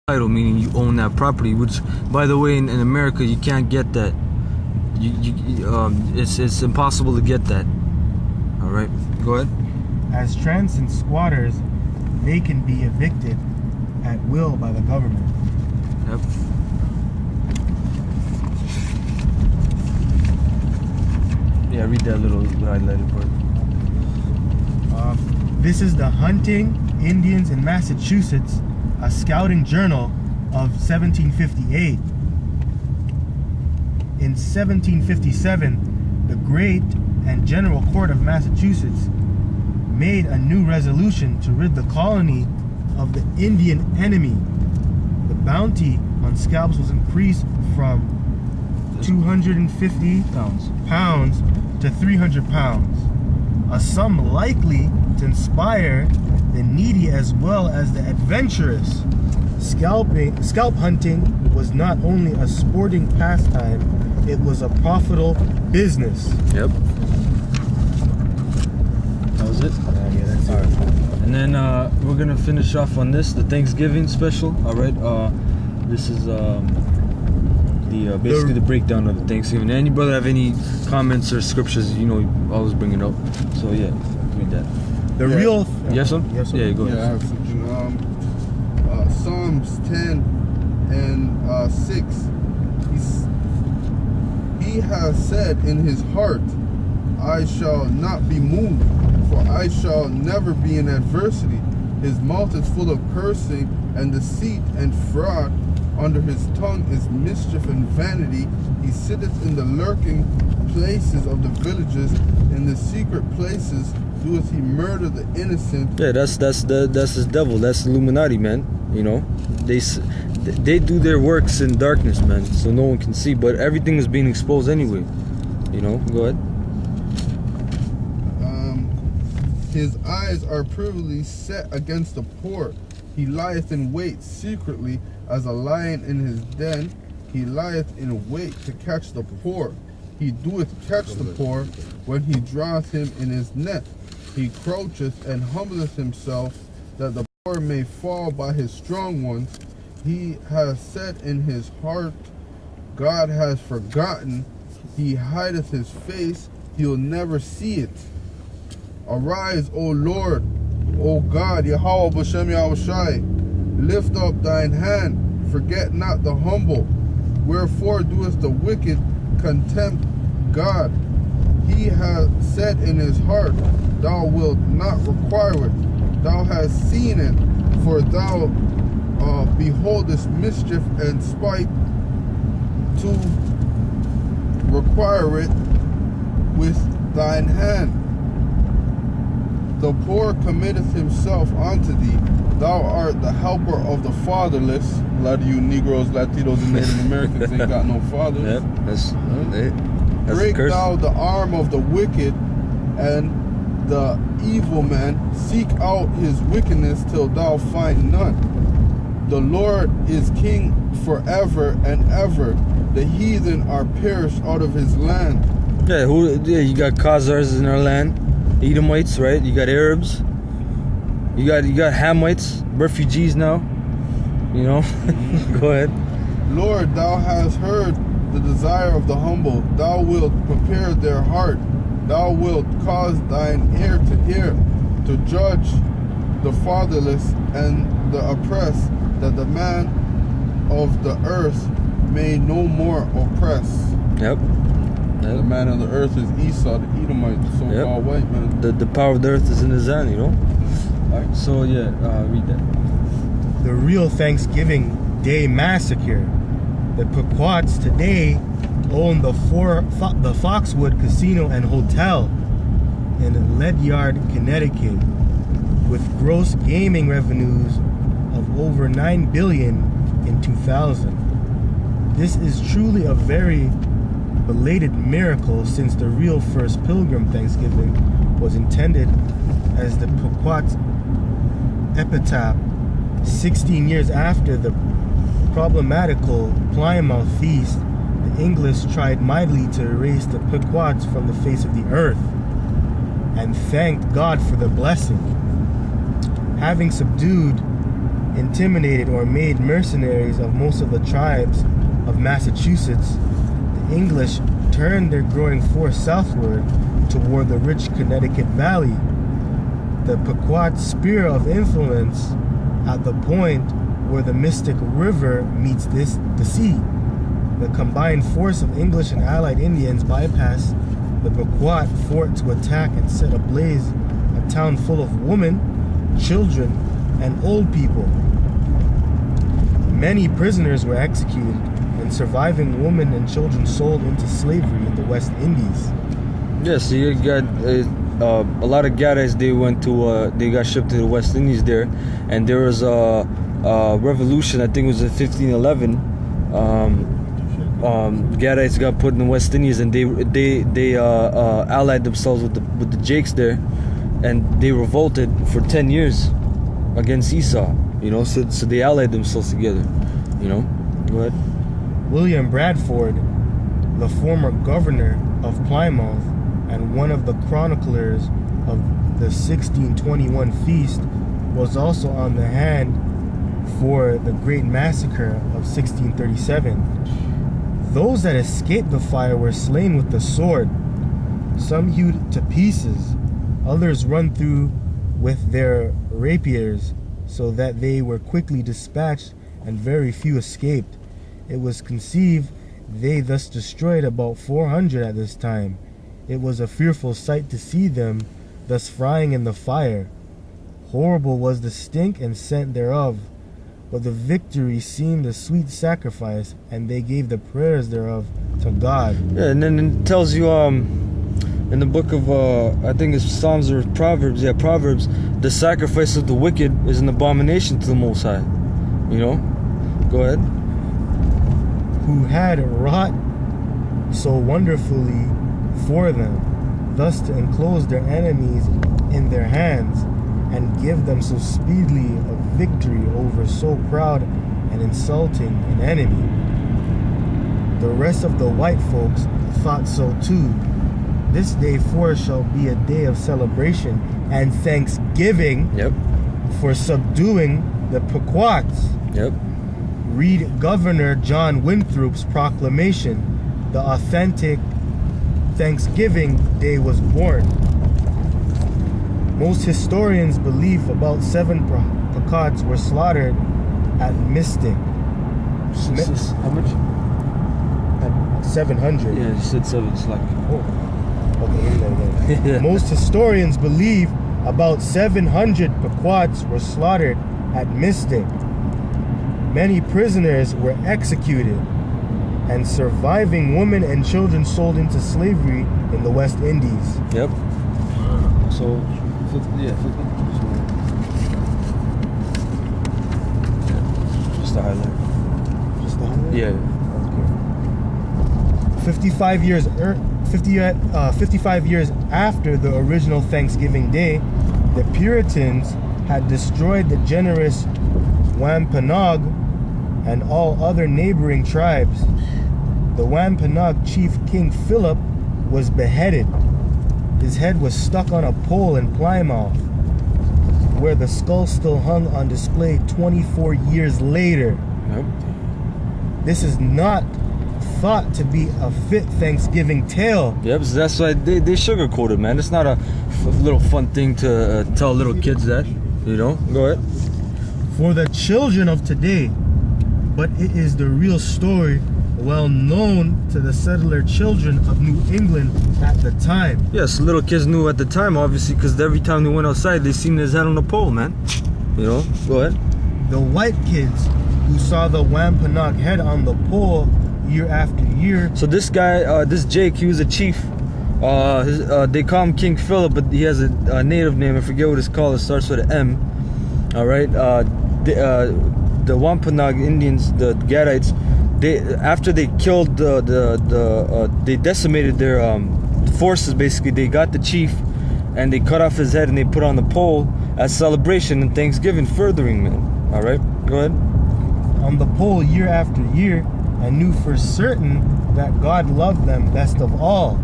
title, meaning you own that property. Which, by the way, in America, you can't get that. It's impossible to get that. All right, go ahead. As transient squatters, they can be evicted at will by the government. Yep. Yeah, read that little highlighted part. This is the Hunting Indians in Massachusetts, a scouting journal of 1758. In 1757, the Great and General Court of Massachusetts made a new resolution to rid the colony of the Indian enemy. The bounty on scalps was increased from 250 pounds to 300 pounds, a sum likely to inspire the needy as well as the adventurous. Scalp hunting was not only a sporting pastime, it was a profitable business. Yep. That was it? Yeah, that's all right. And then we're gonna finish off on this, the Thanksgiving special. All right. This is basically the breakdown of the Thanksgiving. Any brother have any comments or scriptures? You know, always bring it up. So yeah, read that. The real. You have some? Yes, sir. Yeah, go ahead. Yeah, I have something. Psalms 10 and 6. He has said in his heart, I shall not be moved, for I shall never be in adversity. His mouth is full of cursing and deceit and fraud. Under his tongue is mischief and vanity. He sitteth in the lurking places of the villages. In the secret places doeth he murder the innocent. Yeah, that's his devil. That's the Illuminati, man. You know, they do their works in darkness, man, so no one can see. But everything is being exposed anyway. You know, go ahead. His eyes are privily set against the poor. He lieth in wait secretly as a lion in his den. He lieth in wait to catch the poor. He doeth catch the poor when he draweth him in his net. He croucheth and humbleth himself, that the poor may fall by his strong ones. He has said in his heart, God has forgotten. He hideth his face, he'll never see it. Arise, O Lord, O God, Yahweh B'Shem Yahushai. Lift up thine hand, forget not the humble. Wherefore doeth the wicked contempt God? He hath said in his heart, thou wilt not require it. Thou hast seen it, for thou beholdest mischief and spite to require it with thine hand. The poor committeth himself unto thee. Thou art the helper of the fatherless. A lot of you Negroes, Latinos, and Native Americans ain't got no fathers. Yep, that's Break thou the arm of the wicked, and the evil man. Seek out his wickedness till thou find none. The Lord is king forever and ever. The heathen are perished out of his land. Yeah, you got Khazars in our land. Edomites, right? You got Arabs. You got Hamites, refugees now. You know, go ahead. Lord, thou hast heard the desire of the humble. Thou wilt prepare their heart. Thou wilt cause thine ear to hear, to judge the fatherless and the oppressed, that the man of the earth may no more oppress. Yep. The man of the earth is Esau, the Edomite, the so-called white man. The power of the earth is in his hand, you know? Alright, so yeah, read that. The real Thanksgiving Day massacre. The Pequots today own the Foxwood Casino and Hotel in Ledyard, Connecticut, with gross gaming revenues of over $9 billion in 2000. This is truly a very belated miracle, since the real first Pilgrim Thanksgiving was intended as the Pequot's epitaph 16 years after the problematical Plymouth feast. The English tried mightily to erase the Pequots from the face of the earth, and thanked God for the blessing. Having subdued intimidated or made mercenaries of most of the tribes of Massachusetts, the English turned their growing force southward toward the rich Connecticut Valley. The Pequot sphere of influence at the point where the Mystic River meets the sea. The combined force of English and Allied Indians bypassed the Pequot fort to attack and set ablaze a town full of women, children, and old people. Many prisoners were executed, and surviving women and children sold into slavery in the West Indies. Yeah, so you got a lot of Gaddites. They got shipped to the West Indies there, and there was a revolution. I think it was in 1511. Gaddites got put in the West Indies, and they allied themselves with the Jakes there, and they revolted for 10 years against Esau. You know, so they allied themselves together. You know, go ahead. William Bradford, the former governor of Plymouth and one of the chroniclers of the 1621 feast, was also on the hand for the Great Massacre of 1637. Those that escaped the fire were slain with the sword, some hewed to pieces, others run through with their rapiers, so that they were quickly dispatched, and very few escaped. It was conceived they thus destroyed about 400 at this time. It was a fearful sight to see them thus frying in the fire. Horrible was the stink and scent thereof, but the victory seemed a sweet sacrifice, and they gave the prayers thereof to God. Yeah, and then it tells you in the book of I think it's Psalms or Proverbs. Yeah, Proverbs. The sacrifice of the wicked is an abomination to the Most High. You know, go ahead. Who had wrought so wonderfully for them, thus to enclose their enemies in their hands, and give them so speedily a victory over so proud and insulting an enemy. The rest of the white folks thought so too. This day forth shall be a day of celebration and thanksgiving. Yep. For subduing the Pequots. Yep. Read Governor John Winthrop's proclamation. The authentic Thanksgiving Day was born. Most historians believe about 7 Pequots were slaughtered at Mystic. How much? At 700. Yeah, you said 7. It's like. Oh. Okay, Yeah. Most historians believe about 700 Pequots were slaughtered at Mystic. Many prisoners were executed, and surviving women and children sold into slavery in the West Indies. Yep. So, 50, yeah, 50. Just the highlight. Just the highlight? Yeah. Okay. 55 years after the original Thanksgiving Day, the Puritans had destroyed the generous Wampanoag and all other neighboring tribes. The Wampanoag chief King Philip was beheaded. His head was stuck on a pole in Plymouth, where the skull still hung on display 24 years later. Yep. This is not thought to be a fit Thanksgiving tale. Yep, so that's why they sugarcoat it, man. It's not a little fun thing to tell little kids that, you know? Go ahead. For the children of today, but it is the real story, well known to the settler children of New England at the time. Yes, little kids knew at the time, obviously, because every time they went outside, they seen his head on the pole, man. You know? Go ahead. The white kids who saw the Wampanoag head on the pole year after year. So this guy, this Jake, he was a chief. They call him King Philip, but he has a native name. I forget what it's called. It starts with an M. All right. The Wampanoag Indians, the Gaddites, after they killed they decimated their forces. Basically, they got the chief and they cut off his head and they put on the pole as celebration and Thanksgiving, furthering, man. All right. Go ahead. On the pole year after year, and knew for certain that God loved them best of all,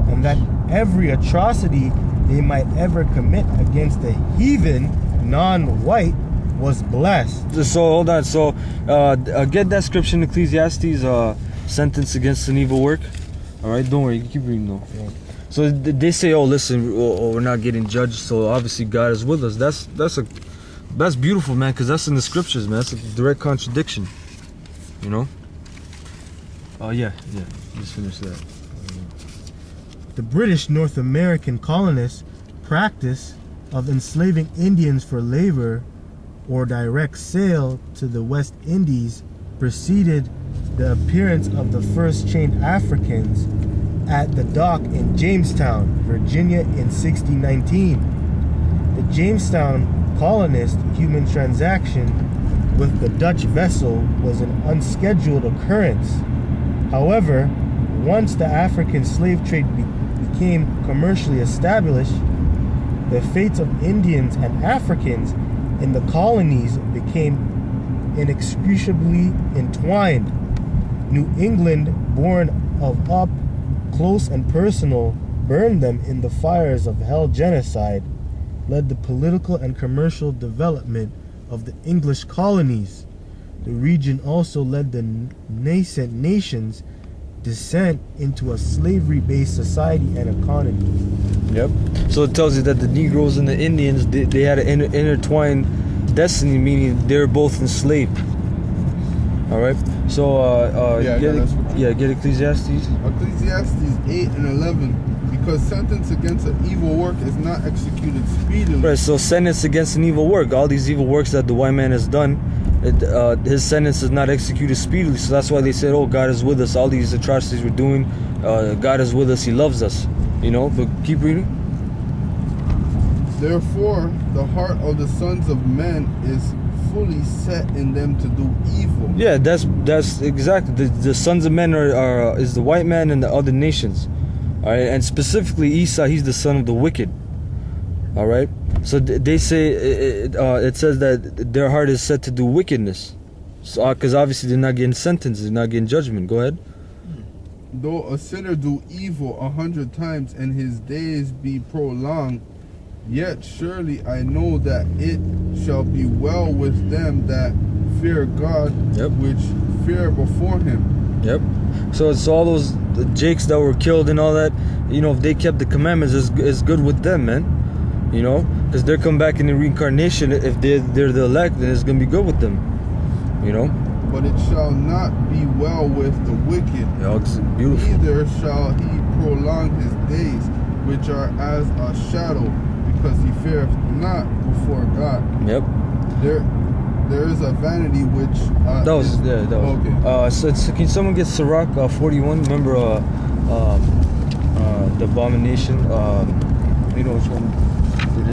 and that every atrocity they might ever commit against the heathen, non-white, was blessed. So hold on. So get that scripture in Ecclesiastes. Sentence against an evil work. All right, don't worry. You keep reading though. Yeah. So they say, oh, listen, we're not getting judged. So obviously God is with us. That's beautiful, man, because that's in the scriptures, man. That's a direct contradiction. You know. Oh yeah. Just finish that. The British North American colonists' practice of enslaving Indians for labor or direct sale to the West Indies preceded the appearance of the first chained Africans at the dock in Jamestown, Virginia in 1619. The Jamestown colonist human transaction with the Dutch vessel was an unscheduled occurrence. However, once the African slave trade became commercially established, the fates of Indians and Africans in the colonies became inextricably entwined. New England, born of up close and personal, burned them in the fires of hell genocide, led the political and commercial development of the English colonies. The region also led the nascent nation's descent into a slavery-based society and economy. Yep. So it tells you that the Negroes and the Indians, they had an intertwined destiny, meaning they're both enslaved. All right. So get Ecclesiastes. Ecclesiastes 8 and 11. Because sentence against an evil work is not executed speedily. Right. So sentence against an evil work, all these evil works that the white man has done, his sentence is not executed speedily. So that's why they said, "Oh, God is with us." All these atrocities we're doing, God is with us. He loves us. You know. But keep reading. Therefore, the heart of the sons of men is fully set in them to do evil. Yeah, that's exactly the sons of men is the white man and the other nations. All right, and specifically Esau, he's the son of the wicked. All right, so they say it says that their heart is set to do wickedness, so because obviously they're not getting sentence, they're not getting judgment. Go ahead. Though a sinner do evil 100 times and his days be prolonged, yet surely I know that it shall be well with them that fear God, Yep. which fear before him. Yep. So it's all those Jakes that were killed and all that. You know, if they kept the commandments, it's good with them, man. You know, because they're come back in the reincarnation. If they're the elect, then it's gonna be good with them. You know. But it shall not be well with the wicked. Yeah, it's beautiful. Neither shall he prolong his days, which are as a shadow, because he feareth not before God. Yep. There is a vanity which That was. okay. So can someone get Sirach 41? Remember the abomination? You know which one?